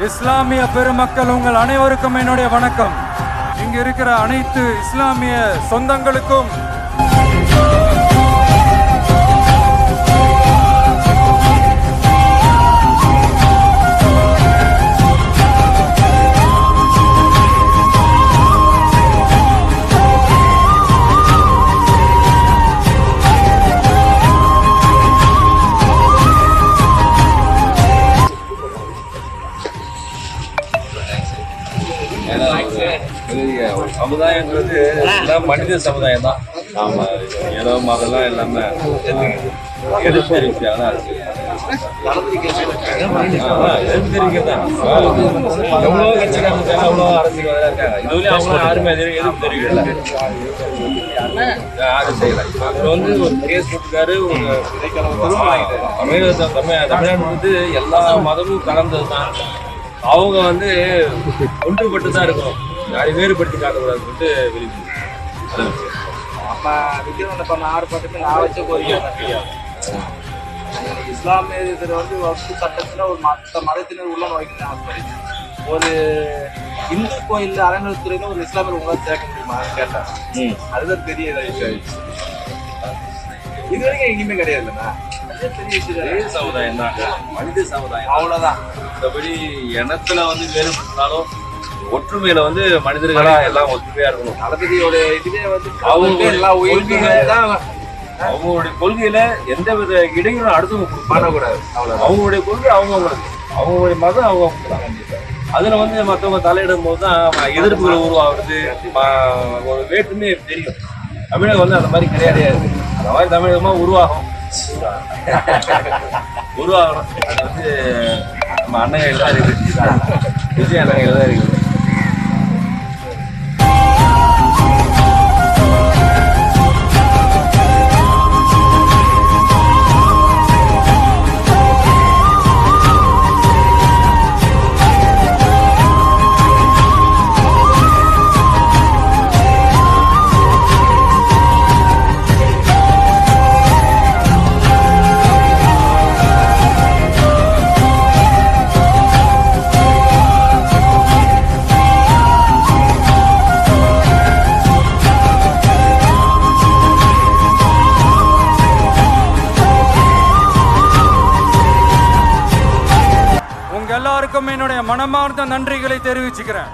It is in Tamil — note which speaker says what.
Speaker 1: இஸ்லாமிய பெருமக்கள் உங்கள் அனைவருக்கும் என்னுடைய வணக்கம். இங்கு இருக்கிற அனைத்து இஸ்லாமிய சொந்தங்களுக்கும்
Speaker 2: சமுதாயங்கிறது எல்லாம் மனித சமுதாயம் தான். நாம ஏதோ மதெல்லாம் எல்லாமே எடுத்துரிக்காதான் இருக்கு. எவ்வளோ கட்சிக்காரங்க இருக்காங்க, எவ்வளோ அரசியல்வாதிகள் இருக்காங்க. இதுவரையும் அவங்க யாருமே எதுவும் தெரியல, யாரும் செய்யல. இப்போ ஒரு கேஸ் போட்டுக்காரு. தமிழ்நாடு வந்து எல்லா மதமும் கலந்தது தான். அவங்க ஒன்றுபட்டு தான் இருக்கணும், யாரையும் வேறுபடுத்தி காட்டக்கூடாதுன்னு விரும்பி
Speaker 3: நம்ம விற்கிறோம். ஆர்ப்பாட்டமே நான் வச்ச கோரிக்கை இஸ்லாமிய வகுப்பு சட்டத்தில் ஒரு மதத்தினர் உள்ள நுழைக்கிறாங்க. ஒரு இந்து கோயில் அறநிலையத்துறையில ஒரு இஸ்லாமியர் உங்களால் சேர்க்க முடியுமா கேட்டேன். அதுதான் பெரிய விஷயம். இது வரைக்கும் எங்கேயுமே கிடையாது இல்லைண்ணா.
Speaker 2: பெரிய சமுதாயம் தான், மனித சமுதாயம்
Speaker 3: அவ்வளோதான்.
Speaker 2: மற்றபடி இனத்துல வேறுபட்டாலும் ஒற்றுமையில மனிதர்களா எல்லாம் ஒற்றுமையா இருக்கணும்.
Speaker 3: தளபதியோட இதுவே
Speaker 2: அவங்க எல்லாம் அவங்களுடைய கொள்கையில எந்த வித இடையூறும் அடுத்தவங்க பண்ணக்கூடாது. அவங்களுடைய கொள்கை அவங்களுக்கு, அவங்களுடைய மதம் அவங்க. அதுல மற்றவங்க தலையிடும் போது தான் எதிர்ப்புகள் உருவாகுது, ஒரு வேற்றுமே தெரியும். தமிழகம் அந்த மாதிரி கிடையாது. அந்த மாதிரி தமிழகமா உருவாகும், உருவாகணும். அது நம்ம அண்ணன் தான் இருக்கு, விஜய் அண்ணன் தான் இருக்குது.
Speaker 1: எல்லாருக்கும் என்னுடைய மனமார்ந்த நன்றிகளை தெரிவிச்சுக்கிறேன்.